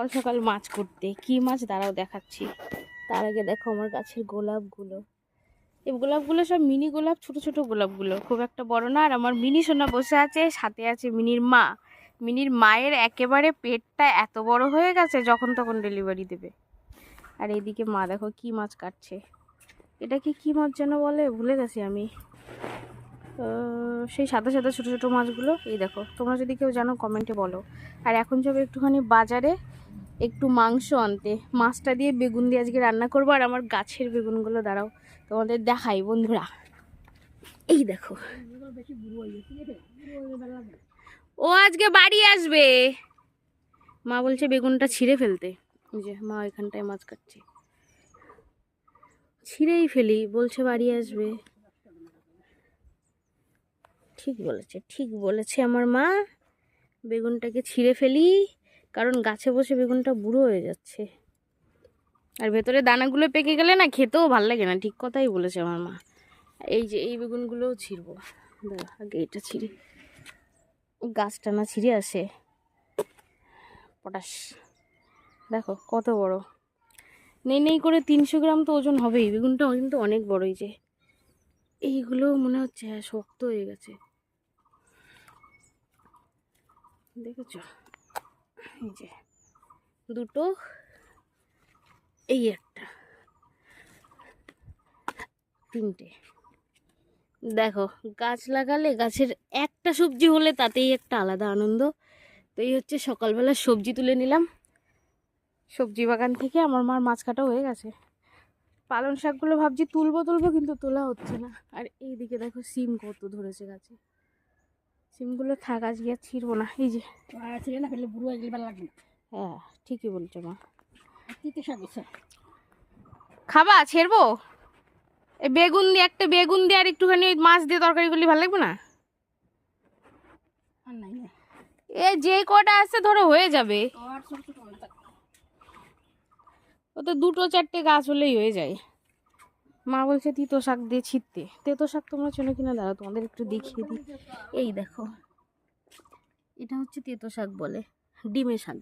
সকাল সকাল মাছ করতে কি মাছ দাঁড়াও দেখাচ্ছি। তার আগে দেখো আমার গাছের গোলাপগুলো, এই গোলাপগুলো সব মিনি গোলাপ, ছোট ছোট গোলাপগুলো, খুব একটা বড় না। আর আমার মিনি সোনা বসে আছে, সাথে আছে মিনির মা। মিনির মায়ের একেবারে পেটটা এত বড় হয়ে গেছে, যখন তখন ডেলিভারি দেবে। আর এইদিকে মা দেখো কি মাছ কাটছে। এটাকে কি মাছ যেন বলে, ভুলে গেছি আমি। সেই সাদা সাদা ছোটো ছোটো মাছগুলো। এই দেখো, তোমরা যদি কেউ জানো কমেন্টে বলো। আর এখন যাবে একটুখানি বাজারে একটু মাংস আনতে, মাছটা দিয়ে বেগুন দিয়ে আজকে রান্না করবো। আর আমার গাছের বেগুনগুলো দাঁড়াও তোমাদের দেখাই বন্ধুরা। এই দেখো, ও আজকে বাড়ি আসবে। মা বলছে বেগুনটা ছিঁড়ে ফেলতে। ওই যে মা এখানটায় মাছ কাটছে, ছিঁড়েই ফেলি বলছে, বাড়ি আসবে। ঠিক বলেছে, ঠিক বলেছে আমার মা, বেগুনটাকে ছিঁড়ে ফেলি, কারণ গাছে বসে বেগুনটা বুড়ো হয়ে যাচ্ছে। আর ভেতরে দানাগুলো পেকে গেলে না, খেতেও ভাল লাগে না। ঠিক কথাই বলেছে আমার মা। এই যে এই বেগুনগুলোও ছিঁড়বো, আগে এটা ছিঁড়ি, গাছটা না ছিঁড়ে আসে। পটাশ দেখো কত বড়, নেই নেই করে 300 গ্রাম তো ওজন হবেই। বেগুনটা কিন্তু অনেক বড়। এই যে এইগুলো মনে হচ্ছে হ্যাঁ শক্ত হয়ে গেছে, দেখেছ? এই যে দুটো, এই একটা, তিনটে। দেখো, গাছ লাগালে গাছের একটা সবজি হলে তাতেই একটা আলাদা আনন্দ। তো এই হচ্ছে সকালবেলা সবজি তুলে নিলাম সবজি বাগান থেকে। আমার মার মাছ কাটা হয়ে গেছে। পালং শাকগুলো ভাবছি তুলবো কিন্তু তোলা হচ্ছে না। আর এইদিকে দেখো সিম কত ধরেছে গাছে। সিমগুলো থাক, আজকে আর ছিঁড়বো না। এই যে ছিঁড়ে না ফেললে বুড়ো হয়ে গেলে ভালো লাগবে না। হ্যাঁ ঠিকই বলছো মা। খাবা ছেড়বো? এই বেগুন দিয়ে, একটা বেগুন দিয়ে আর একটুখানি মাছ দিয়ে তরকারি করলে ভালো লাগবে না? এ যে কটা আছে ধরো হয়ে যাবে, ও তো 2-4টে গাছ হলেই হয়ে যায়। মা বলছে তিতো শাক দিয়ে ছিটতে। তেতো শাক তোমরা চেনো কিনা দাঁড়াও তোমাদের একটু দেখিয়ে দিই। এই দেখো, এটা হচ্ছে তেতো শাক বলে, ডিমে শাক।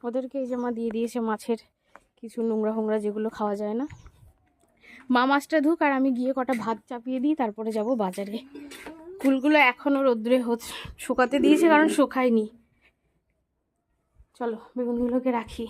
ওদেরকে এই যে মা দিয়ে দিয়েছে মাছের কিছু নোংরা ফোংরা যেগুলো খাওয়া যায় না। মা মাছটা ধুক, আর আমি গিয়ে কটা ভাত চাপিয়ে দিই, তারপরে যাব বাজারে। ফুলগুলো এখনও রোদ্রে শুকাতে দিয়েছে, কারণ শুকায়নি। চলো বেগুনগুলোকে রাখি।